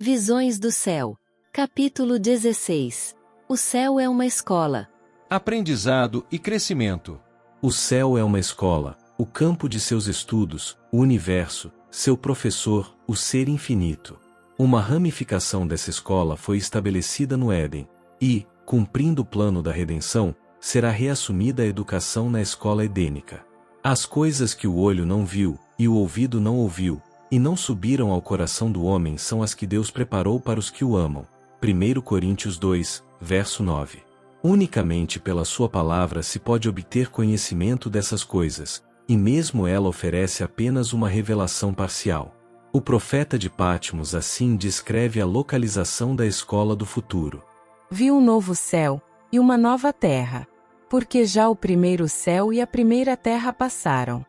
Visões do céu. Capítulo 16. O céu é uma escola. Aprendizado e crescimento. O céu é uma escola, o campo de seus estudos, o universo, seu professor, o ser infinito. Uma ramificação dessa escola foi estabelecida no Éden, e, cumprindo o plano da redenção, será reassumida a educação na escola edênica. As coisas que o olho não viu, e o ouvido não ouviu, e não subiram ao coração do homem são as que Deus preparou para os que o amam. 1 Coríntios 2, verso 9. Unicamente pela sua palavra se pode obter conhecimento dessas coisas, e mesmo ela oferece apenas uma revelação parcial. O profeta de Patmos assim descreve a localização da escola do futuro. Vi um novo céu, e uma nova terra, porque já o primeiro céu e a primeira terra passaram.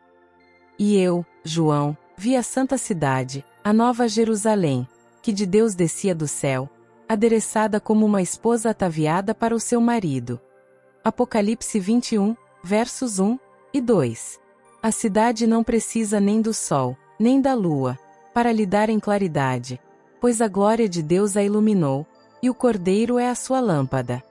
E eu, João, vi a santa cidade, a nova Jerusalém, que de Deus descia do céu, adereçada como uma esposa ataviada para o seu marido. Apocalipse 21, versos 1 e 2. A cidade não precisa nem do sol, nem da lua, para lhe darem claridade, pois a glória de Deus a iluminou, e o Cordeiro é a sua lâmpada.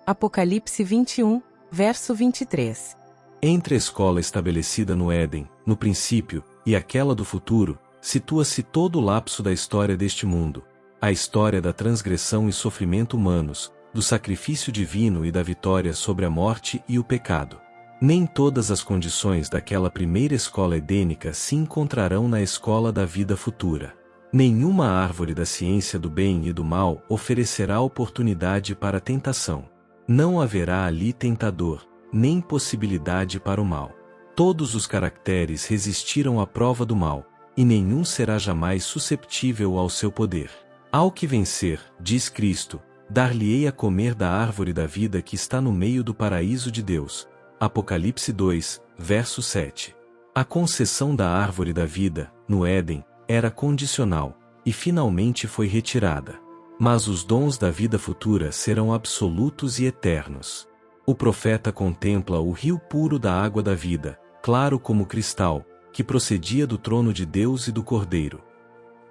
Apocalipse 21, verso 23. Entre a escola estabelecida no Éden, no princípio, e aquela do futuro, situa-se todo o lapso da história deste mundo, a história da transgressão e sofrimento humanos, do sacrifício divino e da vitória sobre a morte e o pecado. Nem todas as condições daquela primeira escola edênica se encontrarão na escola da vida futura. Nenhuma árvore da ciência do bem e do mal oferecerá oportunidade para a tentação. Não haverá ali tentador, nem possibilidade para o mal. Todos os caracteres resistiram à prova do mal, e nenhum será jamais susceptível ao seu poder. Ao que vencer, diz Cristo, dar-lhe-ei a comer da árvore da vida que está no meio do paraíso de Deus. Apocalipse 2, verso 7. A concessão da árvore da vida, no Éden, era condicional, e finalmente foi retirada. Mas os dons da vida futura serão absolutos e eternos. O profeta contempla o rio puro da água da vida, claro como cristal, que procedia do trono de Deus e do Cordeiro.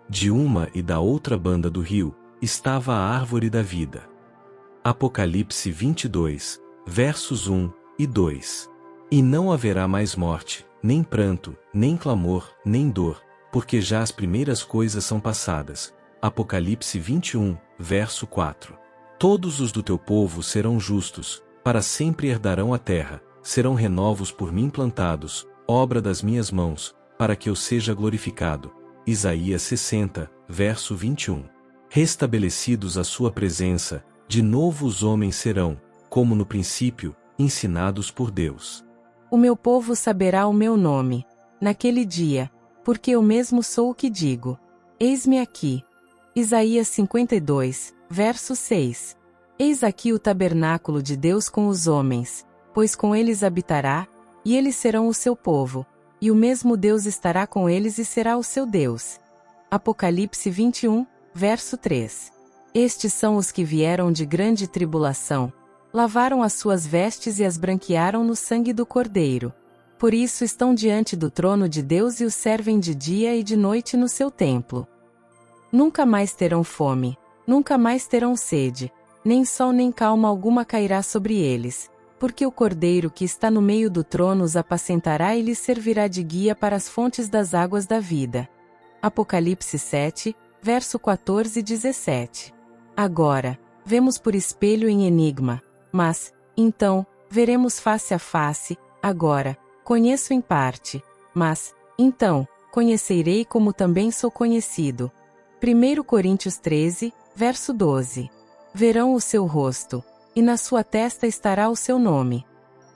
De uma e da outra banda do rio, estava a árvore da vida. Apocalipse 22, versos 1 e 2. E não haverá mais morte, nem pranto, nem clamor, nem dor, porque já as primeiras coisas são passadas. Apocalipse 21, verso 4. Todos os do teu povo serão justos, para sempre herdarão a terra, serão renovos por mim plantados, obra das minhas mãos, para que eu seja glorificado. Isaías 60, verso 21. Restabelecidos à sua presença, de novo os homens serão, como no princípio, ensinados por Deus. O meu povo saberá o meu nome, naquele dia, porque eu mesmo sou o que digo. Eis-me aqui. Isaías 52, verso 6. Eis aqui o tabernáculo de Deus com os homens, pois com eles habitará, e eles serão o seu povo, e o mesmo Deus estará com eles e será o seu Deus. Apocalipse 21, verso 3. Estes são os que vieram de grande tribulação, lavaram as suas vestes e as branquearam no sangue do Cordeiro. Por isso estão diante do trono de Deus e o servem de dia e de noite no seu templo. Nunca mais terão fome, nunca mais terão sede, nem sol nem calma alguma cairá sobre eles, porque o Cordeiro que está no meio do trono os apacentará e lhes servirá de guia para as fontes das águas da vida. Apocalipse 7, verso 14 e 17. Agora, vemos por espelho em enigma, mas, então, veremos face a face. Agora, conheço em parte, mas, então, conhecerei como também sou conhecido. 1 Coríntios 13, verso 12. Verão o seu rosto, e na sua testa estará o seu nome.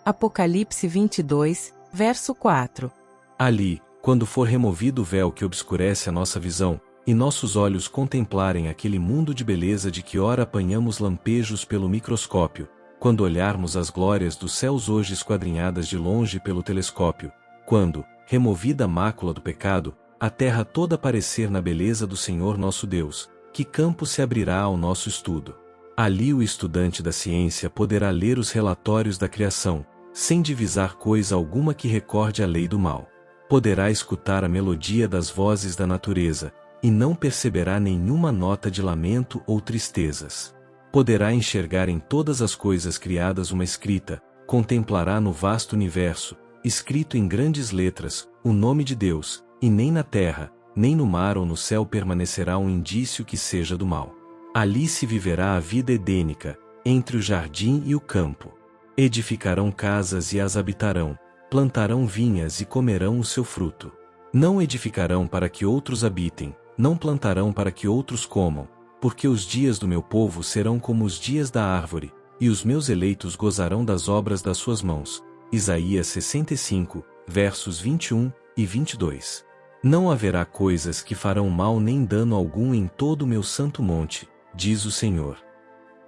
Apocalipse 22, verso 4. Ali, quando for removido o véu que obscurece a nossa visão, e nossos olhos contemplarem aquele mundo de beleza de que ora apanhamos lampejos pelo microscópio, quando olharmos as glórias dos céus hoje esquadrinhadas de longe pelo telescópio, quando, removida a mácula do pecado, a terra toda aparecer na beleza do Senhor nosso Deus, que campo se abrirá ao nosso estudo. Ali o estudante da ciência poderá ler os relatórios da criação, sem divisar coisa alguma que recorde a lei do mal. Poderá escutar a melodia das vozes da natureza, e não perceberá nenhuma nota de lamento ou tristezas. Poderá enxergar em todas as coisas criadas uma escrita, contemplará no vasto universo, escrito em grandes letras, o nome de Deus, e nem na terra, nem no mar ou no céu permanecerá um indício que seja do mal. Ali se viverá a vida edênica, entre o jardim e o campo. Edificarão casas e as habitarão, plantarão vinhas e comerão o seu fruto. Não edificarão para que outros habitem, não plantarão para que outros comam, porque os dias do meu povo serão como os dias da árvore, e os meus eleitos gozarão das obras das suas mãos. Isaías 65, versos 21 e 22. Não haverá coisas que farão mal nem dano algum em todo o meu santo monte, diz o Senhor.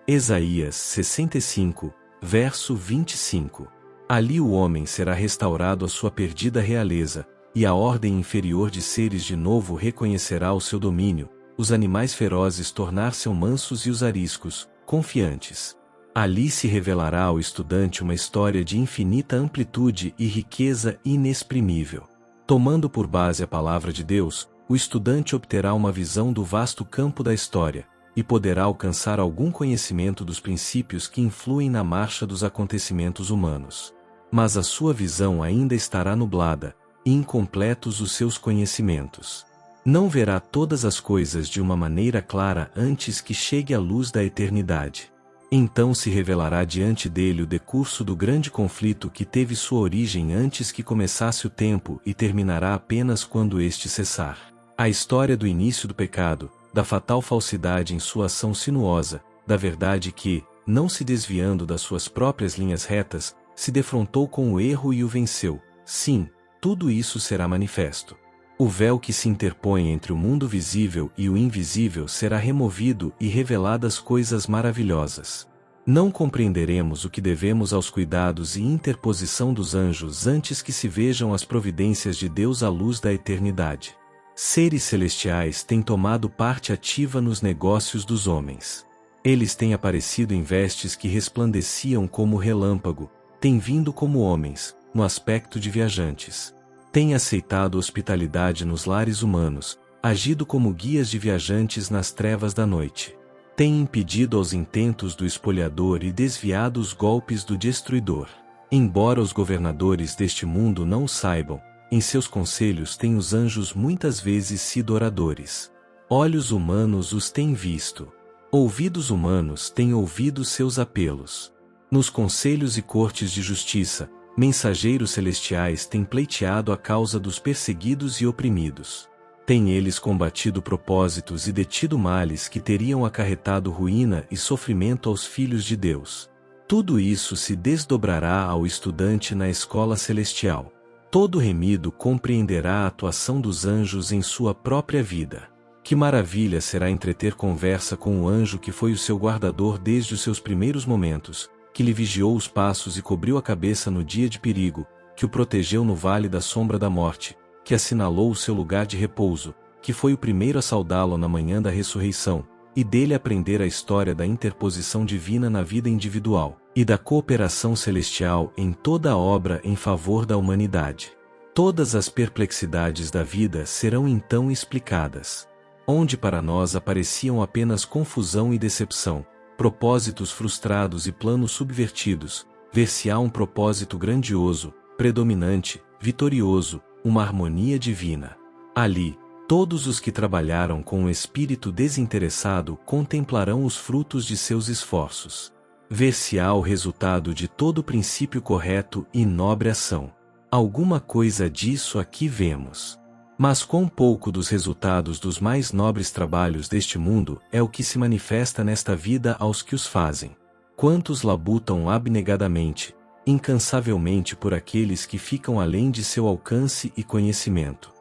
Isaías 65, verso 25. Ali o homem será restaurado à sua perdida realeza, e a ordem inferior de seres de novo reconhecerá o seu domínio, os animais ferozes tornar-se mansos e os ariscos, confiantes. Ali se revelará ao estudante uma história de infinita amplitude e riqueza inexprimível. Tomando por base a palavra de Deus, o estudante obterá uma visão do vasto campo da história, e poderá alcançar algum conhecimento dos princípios que influem na marcha dos acontecimentos humanos. Mas a sua visão ainda estará nublada, e incompletos os seus conhecimentos. Não verá todas as coisas de uma maneira clara antes que chegue a luz da eternidade. Então se revelará diante dele o decurso do grande conflito que teve sua origem antes que começasse o tempo e terminará apenas quando este cessar. A história do início do pecado, da fatal falsidade em sua ação sinuosa, da verdade que, não se desviando das suas próprias linhas retas, se defrontou com o erro e o venceu. Sim, tudo isso será manifesto. O véu que se interpõe entre o mundo visível e o invisível será removido e reveladas coisas maravilhosas. Não compreenderemos o que devemos aos cuidados e interposição dos anjos antes que se vejam as providências de Deus à luz da eternidade. Seres celestiais têm tomado parte ativa nos negócios dos homens. Eles têm aparecido em vestes que resplandeciam como relâmpago, têm vindo como homens, no aspecto de viajantes. Têm aceitado hospitalidade nos lares humanos, agido como guias de viajantes nas trevas da noite. Têm impedido aos intentos do espoliador e desviado os golpes do destruidor. Embora os governadores deste mundo não o saibam, em seus conselhos têm os anjos muitas vezes sido oradores. Olhos humanos os têm visto. Ouvidos humanos têm ouvido seus apelos. Nos conselhos e cortes de justiça, mensageiros celestiais têm pleiteado a causa dos perseguidos e oprimidos. Têm eles combatido propósitos e detido males que teriam acarretado ruína e sofrimento aos filhos de Deus. Tudo isso se desdobrará ao estudante na escola celestial. Todo remido compreenderá a atuação dos anjos em sua própria vida. Que maravilha será entreter conversa com o anjo que foi o seu guardador desde os seus primeiros momentos, que lhe vigiou os passos e cobriu a cabeça no dia de perigo, que o protegeu no vale da sombra da morte, que assinalou o seu lugar de repouso, que foi o primeiro a saudá-lo na manhã da ressurreição, e dele aprender a história da interposição divina na vida individual, e da cooperação celestial em toda a obra em favor da humanidade. Todas as perplexidades da vida serão então explicadas. Onde para nós apareciam apenas confusão e decepção, propósitos frustrados e planos subvertidos, ver-se-á um propósito grandioso, predominante, vitorioso, uma harmonia divina. Ali, todos os que trabalharam com o espírito desinteressado contemplarão os frutos de seus esforços. Ver-se-á o resultado de todo princípio correto e nobre ação. Alguma coisa disso aqui vemos. Mas quão pouco dos resultados dos mais nobres trabalhos deste mundo é o que se manifesta nesta vida aos que os fazem. Quantos labutam abnegadamente, incansavelmente por aqueles que ficam além de seu alcance e conhecimento.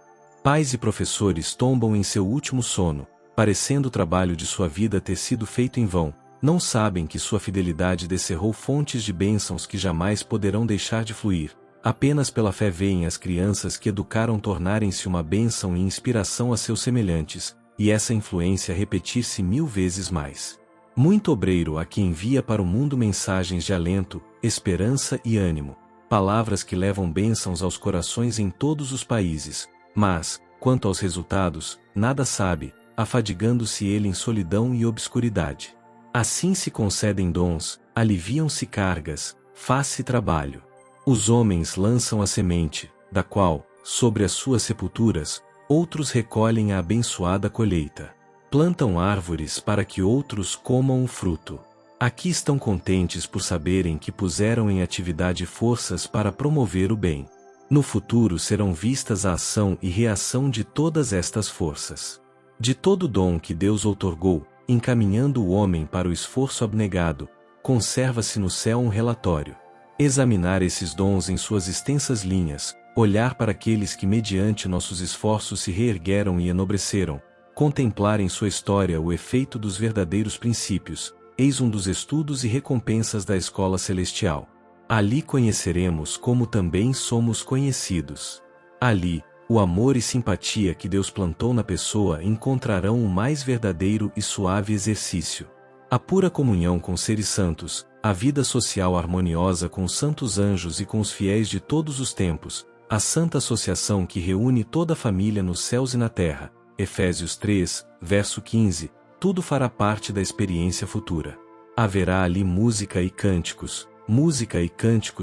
Pais e professores tombam em seu último sono, parecendo o trabalho de sua vida ter sido feito em vão, não sabem que sua fidelidade descerrou fontes de bênçãos que jamais poderão deixar de fluir. Apenas pela fé veem as crianças que educaram tornarem-se uma bênção e inspiração a seus semelhantes, e essa influência repetir-se 1000 vezes mais. Muito obreiro há que envia para o mundo mensagens de alento, esperança e ânimo, palavras que levam bênçãos aos corações em todos os países, mas, quanto aos resultados, nada sabe, afadigando-se ele em solidão e obscuridade. Assim se concedem dons, aliviam-se cargas, faz-se trabalho. Os homens lançam a semente, da qual, sobre as suas sepulturas, outros recolhem a abençoada colheita. Plantam árvores para que outros comam o fruto. Aqui estão contentes por saberem que puseram em atividade forças para promover o bem. No futuro serão vistas a ação e reação de todas estas forças. De todo dom que Deus outorgou, encaminhando o homem para o esforço abnegado, conserva-se no céu um relatório. Examinar esses dons em suas extensas linhas, olhar para aqueles que mediante nossos esforços se reergueram e enobreceram, contemplar em sua história o efeito dos verdadeiros princípios, eis um dos estudos e recompensas da escola celestial. Ali conheceremos como também somos conhecidos. Ali, o amor e simpatia que Deus plantou na pessoa encontrarão o mais verdadeiro e suave exercício. A pura comunhão com seres santos, a vida social harmoniosa com os santos anjos e com os fiéis de todos os tempos, a santa associação que reúne toda a família nos céus e na terra, Efésios 3, verso 15, tudo fará parte da experiência futura. Haverá ali música e cânticos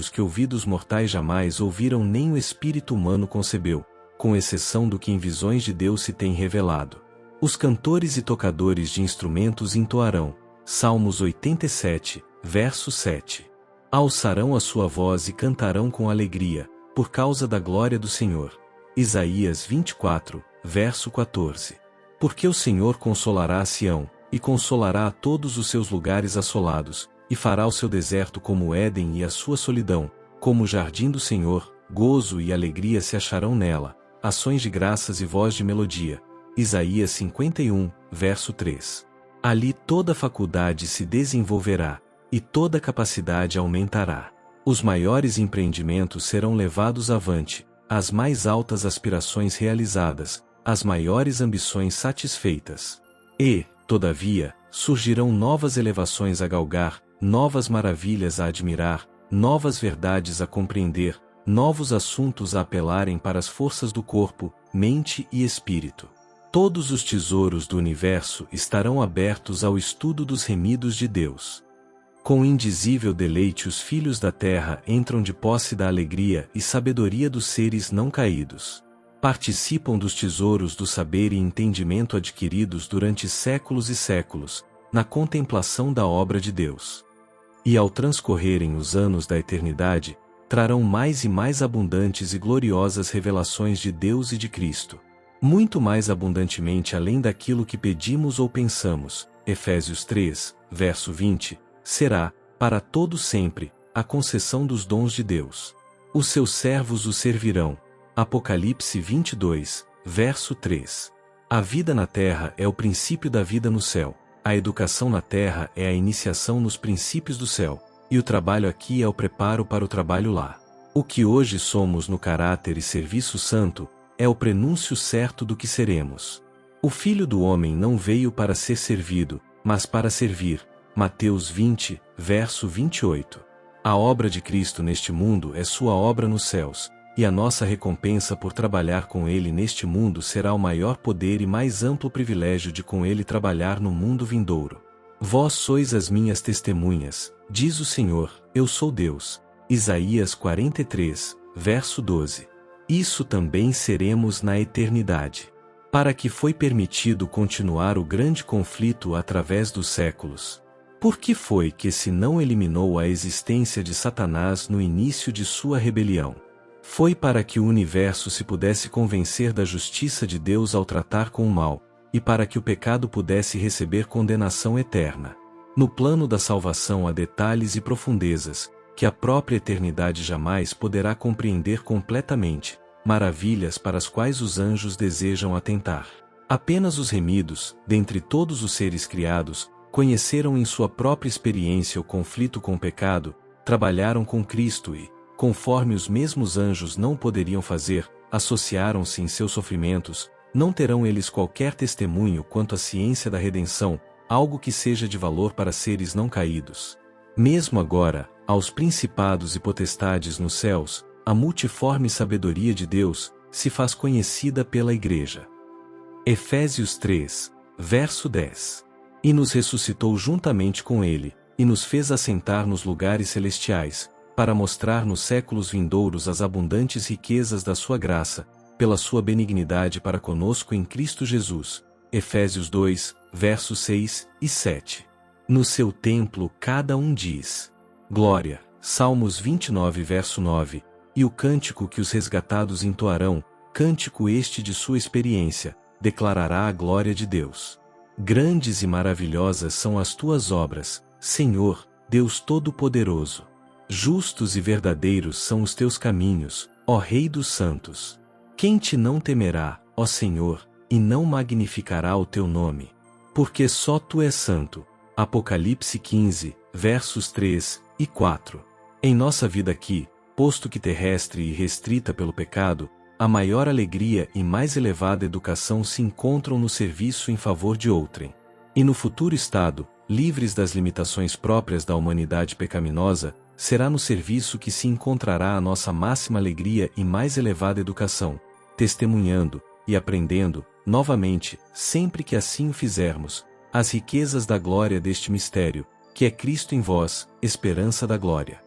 que ouvidos mortais jamais ouviram nem o espírito humano concebeu, com exceção do que em visões de Deus se tem revelado. Os cantores e tocadores de instrumentos entoarão, Salmos 87, verso 7. Alçarão a sua voz e cantarão com alegria, por causa da glória do Senhor. Isaías 24, verso 14. Porque o Senhor consolará a Sião, e consolará a todos os seus lugares assolados, e fará o seu deserto como o Éden e a sua solidão, como o jardim do Senhor, gozo e alegria se acharão nela, ações de graças e voz de melodia. Isaías 51, verso 3. Ali toda faculdade se desenvolverá, e toda capacidade aumentará. Os maiores empreendimentos serão levados avante, as mais altas aspirações realizadas, as maiores ambições satisfeitas. E, todavia, surgirão novas elevações a galgar, novas maravilhas a admirar, novas verdades a compreender, novos assuntos a apelarem para as forças do corpo, mente e espírito. Todos os tesouros do universo estarão abertos ao estudo dos remidos de Deus. Com indizível deleite os filhos da terra entram de posse da alegria e sabedoria dos seres não caídos. Participam dos tesouros do saber e entendimento adquiridos durante séculos e séculos, na contemplação da obra de Deus. E ao transcorrerem os anos da eternidade, trarão mais e mais abundantes e gloriosas revelações de Deus e de Cristo. Muito mais abundantemente além daquilo que pedimos ou pensamos, Efésios 3, verso 20, será, para todo sempre, a concessão dos dons de Deus. Os seus servos o servirão. Apocalipse 22, verso 3. A vida na terra é o princípio da vida no céu, a educação na terra é a iniciação nos princípios do céu, e o trabalho aqui é o preparo para o trabalho lá. O que hoje somos no caráter e serviço santo, é o prenúncio certo do que seremos. O Filho do Homem não veio para ser servido, mas para servir. Mateus 20, verso 28. A obra de Cristo neste mundo é sua obra nos céus, e a nossa recompensa por trabalhar com Ele neste mundo será o maior poder e mais amplo privilégio de com Ele trabalhar no mundo vindouro. Vós sois as minhas testemunhas, diz o Senhor, eu sou Deus. Isaías 43, verso 12. Isso também seremos na eternidade. Para que foi permitido continuar o grande conflito através dos séculos? Por que foi que se não eliminou a existência de Satanás no início de sua rebelião? Foi para que o universo se pudesse convencer da justiça de Deus ao tratar com o mal, e para que o pecado pudesse receber condenação eterna. No plano da salvação há detalhes e profundezas, que a própria eternidade jamais poderá compreender completamente, maravilhas para as quais os anjos desejam atentar. Apenas os remidos, dentre todos os seres criados, conheceram em sua própria experiência o conflito com o pecado, trabalharam com Cristo e, conforme os mesmos anjos não poderiam fazer, associaram-se em seus sofrimentos, não terão eles qualquer testemunho quanto à ciência da redenção, algo que seja de valor para seres não caídos. Mesmo agora, aos principados e potestades nos céus, a multiforme sabedoria de Deus se faz conhecida pela Igreja. Efésios 3, verso 10. E nos ressuscitou juntamente com ele, e nos fez assentar nos lugares celestiais, para mostrar nos séculos vindouros as abundantes riquezas da sua graça, pela sua benignidade para conosco em Cristo Jesus. Efésios 2, versos 6 e 7. No seu templo cada um diz: glória. Salmos 29, verso 9. E o cântico que os resgatados entoarão, cântico este de sua experiência, declarará a glória de Deus. Grandes e maravilhosas são as tuas obras, Senhor, Deus Todo-Poderoso. Justos e verdadeiros são os teus caminhos, ó Rei dos Santos. Quem te não temerá, ó Senhor, e não magnificará o teu nome? Porque só tu és santo. Apocalipse 15, versos 3 e 4. Em nossa vida aqui, posto que terrestre e restrita pelo pecado, a maior alegria e mais elevada educação se encontram no serviço em favor de outrem. E no futuro estado, livres das limitações próprias da humanidade pecaminosa, será no serviço que se encontrará a nossa máxima alegria e mais elevada educação, testemunhando e aprendendo, novamente, sempre que assim o fizermos, as riquezas da glória deste mistério, que é Cristo em vós, esperança da glória.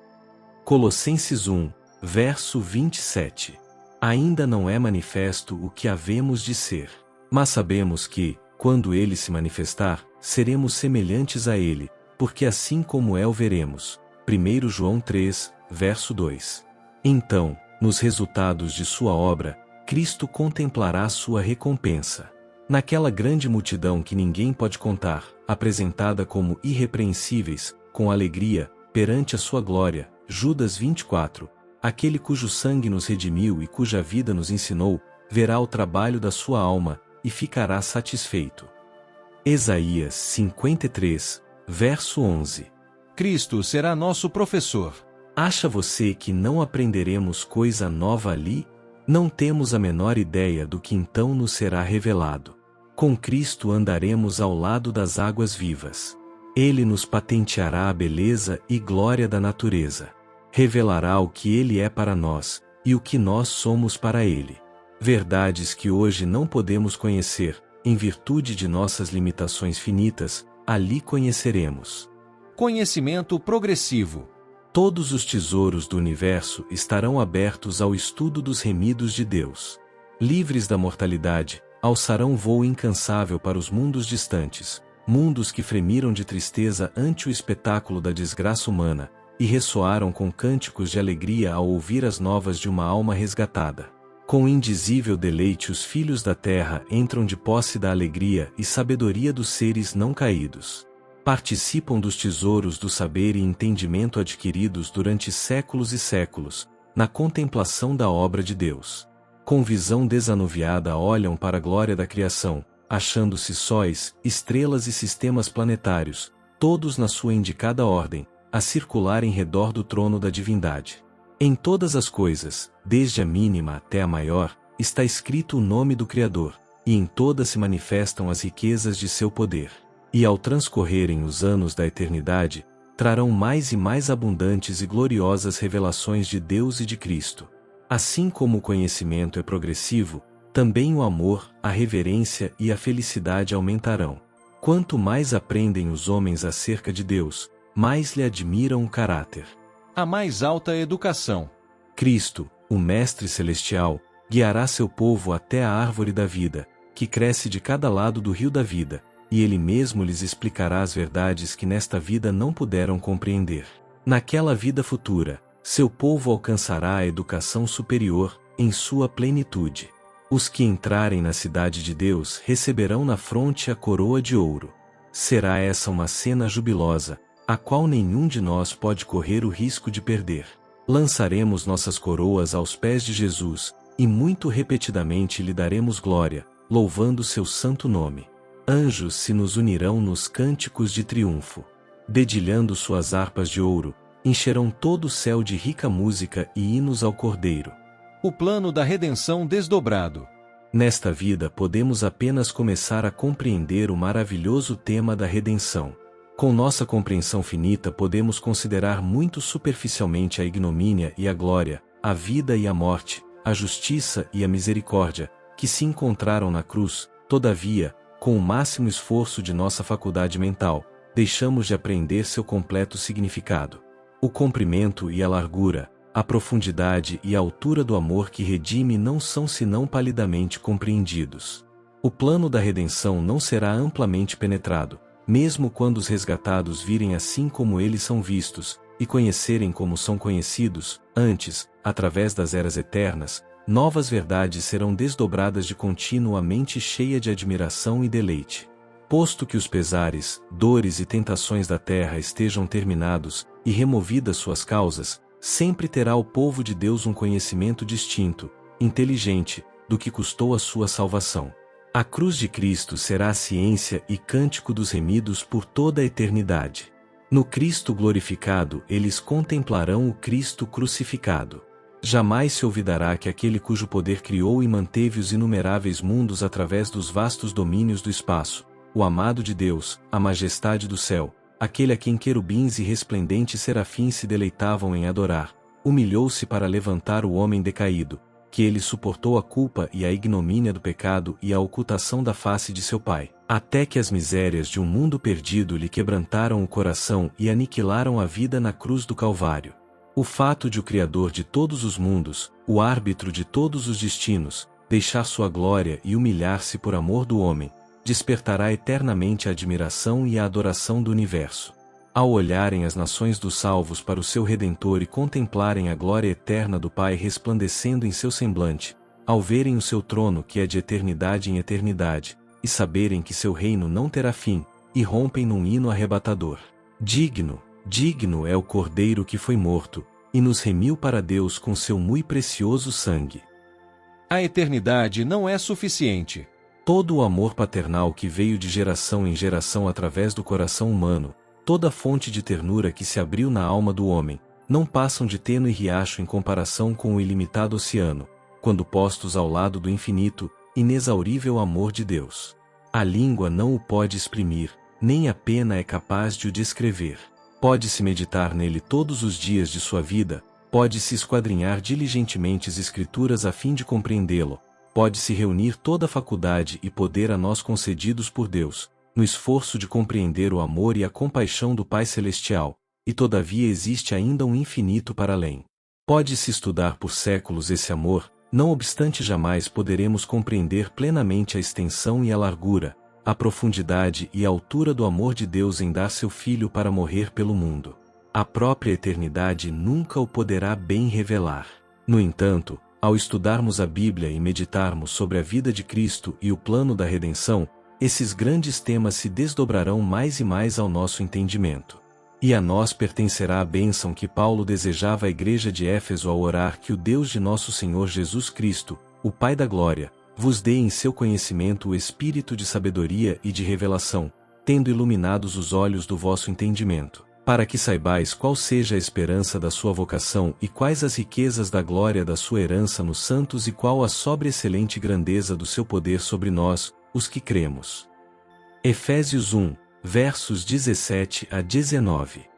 Colossenses 1, verso 27. Ainda não é manifesto o que havemos de ser, mas sabemos que, quando ele se manifestar, seremos semelhantes a ele, porque assim como é o veremos. 1 João 3, verso 2. Então, nos resultados de sua obra, Cristo contemplará sua recompensa. Naquela grande multidão que ninguém pode contar, apresentada como irrepreensíveis, com alegria, perante a sua glória, Judas 24, aquele cujo sangue nos redimiu e cuja vida nos ensinou, verá o trabalho da sua alma, e ficará satisfeito. Isaías 53, verso 11. Cristo será nosso professor. Acha você que não aprenderemos coisa nova ali? Não temos a menor ideia do que então nos será revelado. Com Cristo andaremos ao lado das águas vivas. Ele nos patenteará a beleza e glória da natureza. Revelará o que Ele é para nós, e o que nós somos para Ele. Verdades que hoje não podemos conhecer, em virtude de nossas limitações finitas, ali conheceremos. Conhecimento progressivo. Todos os tesouros do universo estarão abertos ao estudo dos remidos de Deus. Livres da mortalidade, alçarão voo incansável para os mundos distantes, mundos que fremiram de tristeza ante o espetáculo da desgraça humana, e ressoaram com cânticos de alegria ao ouvir as novas de uma alma resgatada. Com indizível deleite os filhos da terra entram de posse da alegria e sabedoria dos seres não caídos. Participam dos tesouros do saber e entendimento adquiridos durante séculos e séculos, na contemplação da obra de Deus. Com visão desanuviada olham para a glória da criação, achando-se sóis, estrelas e sistemas planetários, todos na sua indicada ordem, a circular em redor do trono da divindade. Em todas as coisas, desde a mínima até a maior, está escrito o nome do Criador, e em todas se manifestam as riquezas de seu poder. E ao transcorrerem os anos da eternidade, trarão mais e mais abundantes e gloriosas revelações de Deus e de Cristo. Assim como o conhecimento é progressivo, também o amor, a reverência e a felicidade aumentarão. Quanto mais aprendem os homens acerca de Deus, mais lhe admiram o caráter. A mais alta educação. Cristo, o Mestre Celestial, guiará seu povo até a árvore da vida, que cresce de cada lado do rio da vida, e ele mesmo lhes explicará as verdades que nesta vida não puderam compreender. Naquela vida futura, seu povo alcançará a educação superior, em sua plenitude. Os que entrarem na cidade de Deus receberão na fronte a coroa de ouro. Será essa uma cena jubilosa, a qual nenhum de nós pode correr o risco de perder. Lançaremos nossas coroas aos pés de Jesus, e muito repetidamente lhe daremos glória, louvando seu santo nome. Anjos se nos unirão nos cânticos de triunfo. Dedilhando suas harpas de ouro, encherão todo o céu de rica música e hinos ao Cordeiro. O plano da redenção desdobrado. Nesta vida podemos apenas começar a compreender o maravilhoso tema da redenção. Com nossa compreensão finita podemos considerar muito superficialmente a ignomínia e a glória, a vida e a morte, a justiça e a misericórdia, que se encontraram na cruz, Todavia, com o máximo esforço de nossa faculdade mental, deixamos de apreender seu completo significado. O comprimento e a largura, a profundidade e a altura do amor que redime não são senão palidamente compreendidos. O plano da redenção não será amplamente penetrado, mesmo quando os resgatados virem assim como eles são vistos, e conhecerem como são conhecidos. Antes, através das eras eternas, novas verdades serão desdobradas de contínuo a mente cheia de admiração e deleite. Posto que os pesares, dores e tentações da terra estejam terminados, e removidas suas causas, sempre terá o povo de Deus um conhecimento distinto, inteligente, do que custou a sua salvação. A cruz de Cristo será a ciência e cântico dos remidos por toda a eternidade. No Cristo glorificado eles contemplarão o Cristo crucificado. Jamais se olvidará que aquele cujo poder criou e manteve os inumeráveis mundos através dos vastos domínios do espaço, o amado de Deus, a majestade do céu, aquele a quem querubins e resplendentes serafins se deleitavam em adorar, humilhou-se para levantar o homem decaído, que ele suportou a culpa e a ignomínia do pecado e a ocultação da face de seu Pai, até que as misérias de um mundo perdido lhe quebrantaram o coração e aniquilaram a vida na cruz do Calvário. O fato de o Criador de todos os mundos, o árbitro de todos os destinos, deixar sua glória e humilhar-se por amor do homem, despertará eternamente a admiração e a adoração do universo. Ao olharem as nações dos salvos para o seu Redentor e contemplarem a glória eterna do Pai resplandecendo em seu semblante, ao verem o seu trono que é de eternidade em eternidade, e saberem que seu reino não terá fim, irrompem num hino arrebatador. Digno, digno é o Cordeiro que foi morto, e nos remiu para Deus com seu muito precioso sangue. A eternidade não é suficiente. Todo o amor paternal que veio de geração em geração através do coração humano, toda fonte de ternura que se abriu na alma do homem, não passam de tênue riacho em comparação com o ilimitado oceano, quando postos ao lado do infinito, inexaurível amor de Deus. A língua não o pode exprimir, nem a pena é capaz de o descrever. Pode-se meditar nele todos os dias de sua vida, pode-se esquadrinhar diligentemente as Escrituras a fim de compreendê-lo, pode-se reunir toda a faculdade e poder a nós concedidos por Deus, no esforço de compreender o amor e a compaixão do Pai Celestial, e todavia existe ainda um infinito para além. Pode-se estudar por séculos esse amor, não obstante jamais poderemos compreender plenamente a extensão e a largura, a profundidade e a altura do amor de Deus em dar seu Filho para morrer pelo mundo. A própria eternidade nunca o poderá bem revelar. No entanto, ao estudarmos a Bíblia e meditarmos sobre a vida de Cristo e o plano da redenção, esses grandes temas se desdobrarão mais e mais ao nosso entendimento. E a nós pertencerá a bênção que Paulo desejava à igreja de Éfeso ao orar que o Deus de nosso Senhor Jesus Cristo, o Pai da Glória, vos dê em seu conhecimento o espírito de sabedoria e de revelação, tendo iluminados os olhos do vosso entendimento, para que saibais qual seja a esperança da sua vocação e quais as riquezas da glória da sua herança nos santos e qual a sobreexcelente grandeza do seu poder sobre nós, os que cremos. Efésios 1, versos 17 a 19.